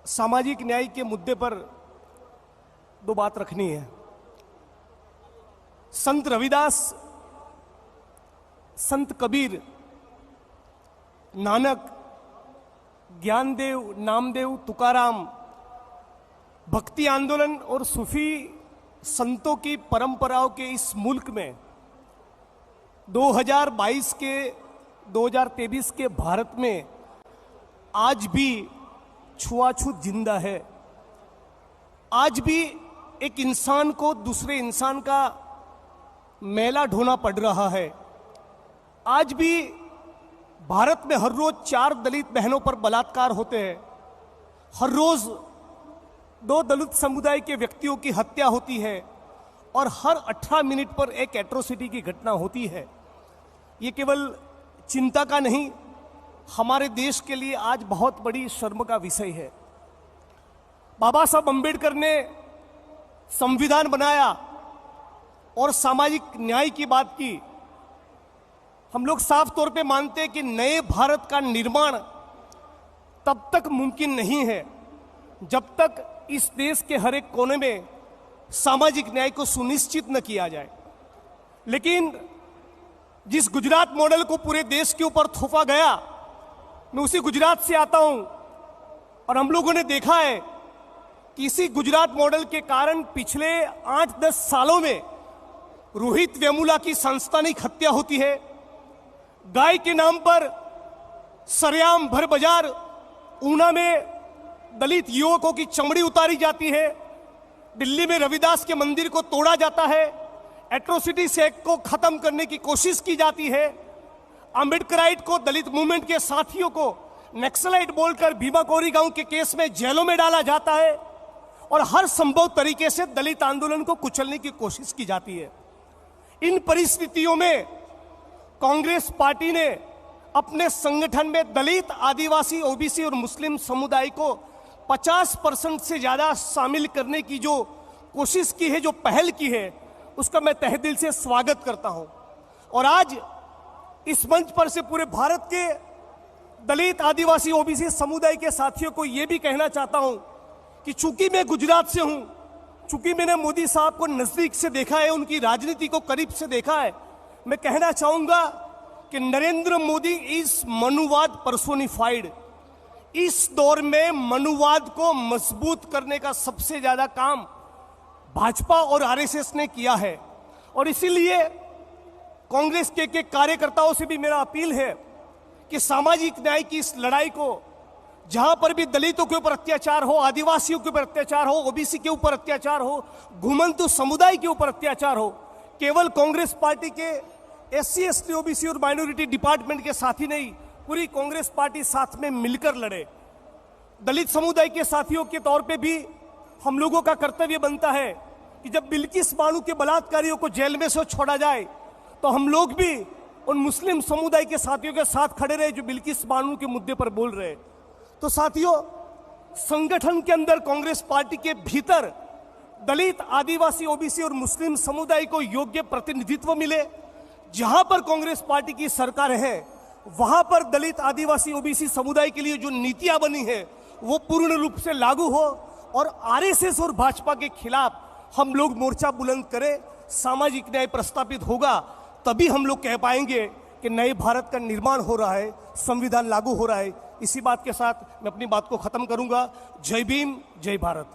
सामाजिक न्याय के मुद्दे पर दो बात रखनी है। संत रविदास, संत कबीर, नानक, ज्ञानदेव, नामदेव, तुकाराम, भक्ति आंदोलन और सूफी संतों की परंपराओं के इस मुल्क में 2023 के भारत में आज भी छुआछूत जिंदा है। आज भी एक इंसान को दूसरे इंसान का मैला ढोना पड़ रहा है। आज भी भारत में हर रोज 4 दलित बहनों पर बलात्कार होते हैं। हर रोज 2 दलित समुदाय के व्यक्तियों की हत्या होती है और हर 18 मिनट पर एक एट्रोसिटी की घटना होती है। ये केवल चिंता का नहीं, हमारे देश के लिए आज बहुत बड़ी शर्म का विषय है। बाबा साहब अंबेडकर ने संविधान बनाया और सामाजिक न्याय की बात की। हम लोग साफ तौर पे मानते हैं कि नए भारत का निर्माण तब तक मुमकिन नहीं है जब तक इस देश के हर एक कोने में सामाजिक न्याय को सुनिश्चित न किया जाए। लेकिन जिस गुजरात मॉडल को पूरे देश के ऊपर थोपा गया, मैं उसी गुजरात से आता हूं और हम लोगों ने देखा है कि इसी गुजरात मॉडल के कारण पिछले 8-10 सालों में रोहित वेमुला की सांस्थानिक हत्या होती है। गाय के नाम पर सरेआम भर बाजार ऊना में दलित युवकों की चमड़ी उतारी जाती है। दिल्ली में रविदास के मंदिर को तोड़ा जाता है। एट्रोसिटीज एक्ट को खत्म करने की कोशिश की जाती है। अंबेडकराइट को, दलित मूवमेंट के साथियों को नक्सलाइट बोलकर भीमा कोरी गांव के केस में जेलों में डाला जाता है और हर संभव तरीके से दलित आंदोलन को कुचलने की कोशिश की जाती है। इन परिस्थितियों में कांग्रेस पार्टी ने अपने संगठन में दलित, आदिवासी, ओबीसी और मुस्लिम समुदाय को 50% से ज्यादा शामिल करने की जो कोशिश की है, जो पहल की है, उसका मैं तहे दिल से स्वागत करता हूं। और आज इस मंच पर से पूरे भारत के दलित, आदिवासी, ओबीसी समुदाय के साथियों को यह भी कहना चाहता हूं कि चूंकि मैं गुजरात से हूं, चूंकि मैंने मोदी साहब को नजदीक से देखा है, उनकी राजनीति को करीब से देखा है, मैं कहना चाहूंगा कि नरेंद्र मोदी इज मनुवाद पर्सोनिफाइड। इस दौर में मनुवाद को मजबूत करने का सबसे ज्यादा काम भाजपा और आरएसएस ने किया है। और इसीलिए कांग्रेस के कार्यकर्ताओं से भी मेरा अपील है कि सामाजिक न्याय की इस लड़ाई को, जहां पर भी दलितों के ऊपर अत्याचार हो, आदिवासियों के ऊपर अत्याचार हो, ओबीसी के ऊपर अत्याचार हो, घुमंतु समुदाय के ऊपर अत्याचार हो, केवल कांग्रेस पार्टी के एससी, एसटी, ओबीसी और माइनॉरिटी डिपार्टमेंट के साथी नहीं, पूरी कांग्रेस पार्टी साथ में मिलकर लड़े। दलित समुदाय के साथियों के तौर पे भी हम लोगों का कर्तव्य बनता है कि जब बिल्किस बानो के बलात्कारियों को जेल में से छोड़ा जाए तो हम लोग भी उन मुस्लिम समुदाय के साथियों के साथ खड़े रहे जो बिल्किस बानो के मुद्दे पर बोल रहे। तो साथियों, संगठन के अंदर कांग्रेस पार्टी के भीतर दलित, आदिवासी, ओबीसी और मुस्लिम समुदाय को योग्य प्रतिनिधित्व मिले। जहां पर कांग्रेस पार्टी की सरकार है, वहां पर दलित, आदिवासी, ओबीसी समुदाय के लिए जो नीतियां बनी है वो पूर्ण रूप से लागू हो और आरएसएस और भाजपा के खिलाफ हम लोग मोर्चा बुलंद करें। सामाजिक न्याय प्रस्तापित होगा तभी हम लोग कह पाएंगे कि नए भारत का निर्माण हो रहा है, संविधान लागू हो रहा है। इसी बात के साथ मैं अपनी बात को खत्म करूंगा। जय भीम, जय भारत।